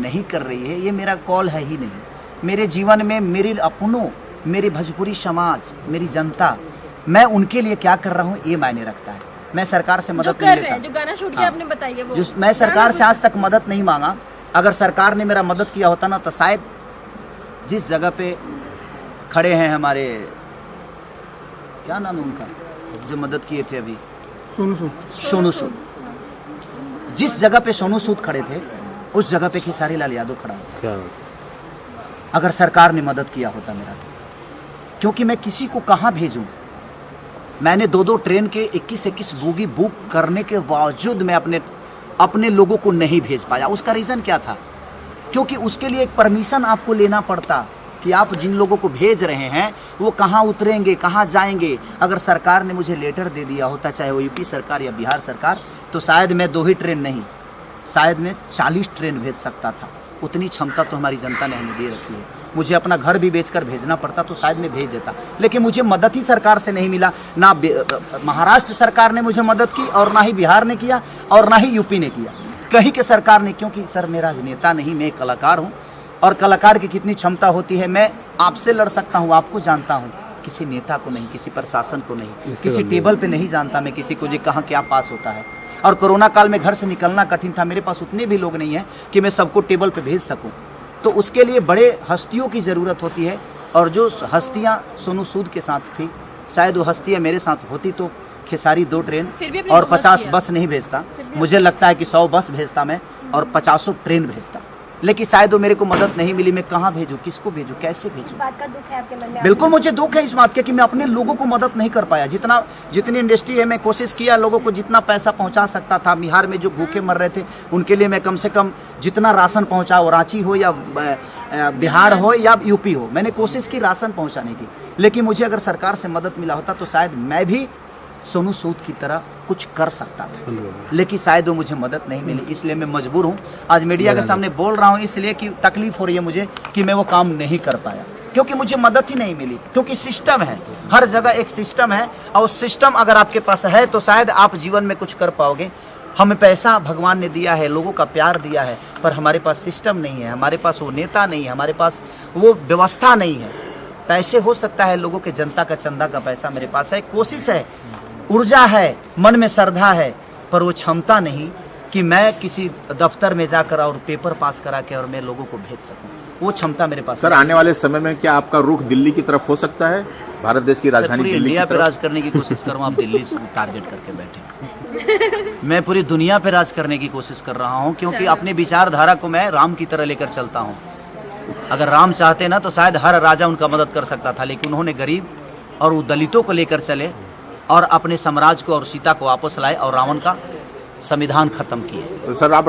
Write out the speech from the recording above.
नहीं कर रही है, ये मेरा कॉल है ही नहीं। मेरे जीवन में मेरे अपनों, मेरी भोजपुरी समाज, मेरी जनता, मैं उनके लिए क्या कर रहा हूँ ये मायने रखता है। मैं सरकार से मदद नहीं लेता। जो गाना शूट किया आपने बताइए वो। मैं सरकार से आज तक मदद नहीं मांगा। अगर सरकार ने मेरा मदद किया होता ना तो शायद जिस जगह पे खड़े हैं हमारे, क्या नाम है उनका जो मदद किए थे अभी, सोनू सूद, जिस जगह पे सोनू सूद खड़े थे उस जगह पे खेसारी लाल यादव खड़ा होता अगर सरकार ने मदद किया होता मेरा तो। क्योंकि मैं किसी को कहाँ भेजूं। मैंने 2-2 ट्रेन के 21-21 बोगी बुक करने के बावजूद मैं अपने लोगों को नहीं भेज पाया। उसका रीज़न क्या था? क्योंकि उसके लिए एक परमिशन आपको लेना पड़ता कि आप जिन लोगों को भेज रहे हैं वो कहाँ उतरेंगे, कहाँ जाएंगे। अगर सरकार ने मुझे लेटर दे दिया होता, चाहे वो यूपी सरकार या बिहार सरकार, तो शायद मैं 2 ही ट्रेन नहीं, शायद मैं 40 ट्रेन भेज सकता था। उतनी क्षमता तो हमारी जनता ने हमें दे रखी है। मुझे अपना घर भी बेचकर भेजना पड़ता तो शायद मैं भेज देता, लेकिन मुझे मदद ही सरकार से नहीं मिला। ना महाराष्ट्र सरकार ने मुझे मदद की और ना ही बिहार ने किया और ना ही यूपी ने किया, कहीं के सरकार ने। क्योंकि सर मेरा नेता नहीं, मैं कलाकार हूँ और कलाकार की कितनी क्षमता होती है। मैं आपसे लड़ सकता हूँ, आपको जानता हूँ, किसी नेता को नहीं, किसी प्रशासन को नहीं, किसी टेबल पे नहीं जानता मैं किसी को जो कहाँ क्या पास होता है। और कोरोना काल में घर से निकलना कठिन था, मेरे पास उतने भी लोग नहीं हैं कि मैं सबको टेबल पे भेज सकूं। तो उसके लिए बड़े हस्तियों की ज़रूरत होती है। और जो हस्तियां सोनू सूद के साथ थी, शायद वो हस्तियां मेरे साथ होती तो खेसारी 2 ट्रेन और 50 बस नहीं भेजता। मुझे लगता है कि 100 बस भेजता मैं और 50 ट्रेन भेजता, लेकिन शायद वो मेरे को मदद नहीं मिली। मैं कहाँ भेजूँ, किसको भेजूँ, कैसे भेजूँ? बात का दुख है आपके मन में? बिल्कुल मुझे दुख है इस बात का कि मैं अपने लोगों को मदद नहीं कर पाया। जितनी इंडस्ट्री है मैं कोशिश किया लोगों को जितना पैसा पहुंचा सकता था। बिहार में जो भूखे मर रहे थे उनके लिए मैं कम से कम जितना राशन पहुंचा, वो रांची हो या बिहार हो या यूपी हो, मैंने कोशिश की राशन पहुँचाने की। लेकिन मुझे अगर सरकार से मदद मिला होता तो शायद मैं भी सोनू सूद की तरह कुछ कर सकता था, लेकिन शायद वो मुझे मदद नहीं मिली। इसलिए मैं मजबूर हूँ आज मीडिया के सामने बोल रहा हूँ, इसलिए कि तकलीफ हो रही है मुझे कि मैं वो काम नहीं कर पाया क्योंकि मुझे मदद ही नहीं मिली। क्योंकि सिस्टम है, हर जगह एक सिस्टम है और सिस्टम अगर आपके पास है तो शायद आप जीवन में कुछ कर पाओगे। हमें पैसा भगवान ने दिया है, लोगों का प्यार दिया है, पर हमारे पास सिस्टम नहीं है, हमारे पास वो नेता नहीं है, हमारे पास वो व्यवस्था नहीं है। पैसे हो सकता है लोगों के, जनता का चंदा का पैसा मेरे पास है, कोशिश है, ऊर्जा है, मन में श्रद्धा है, पर वो क्षमता नहीं कि मैं किसी दफ्तर में जाकर और पेपर पास करा के और मैं लोगों को भेज सकूं। वो क्षमता मेरे पास। सर आने वाले समय में क्या आपका रुख दिल्ली की तरफ हो सकता है? भारत देश की राजधानी दिल्ली इंडिया पे राज करने की कोशिश करूँ, आप दिल्ली से टारगेट करके बैठे। मैं पूरी दुनिया पे राज करने की कोशिश कर रहा हूँ क्योंकि अपने विचारधारा को मैं राम की तरह लेकर चलता हूँ। अगर राम चाहते ना तो शायद हर राजा उनका मदद कर सकता था, लेकिन उन्होंने गरीब और दलितों को लेकर चले और अपने साम्राज्य को और सीता को वापस लाए और रावण का संविधान खत्म किए। तो सर आप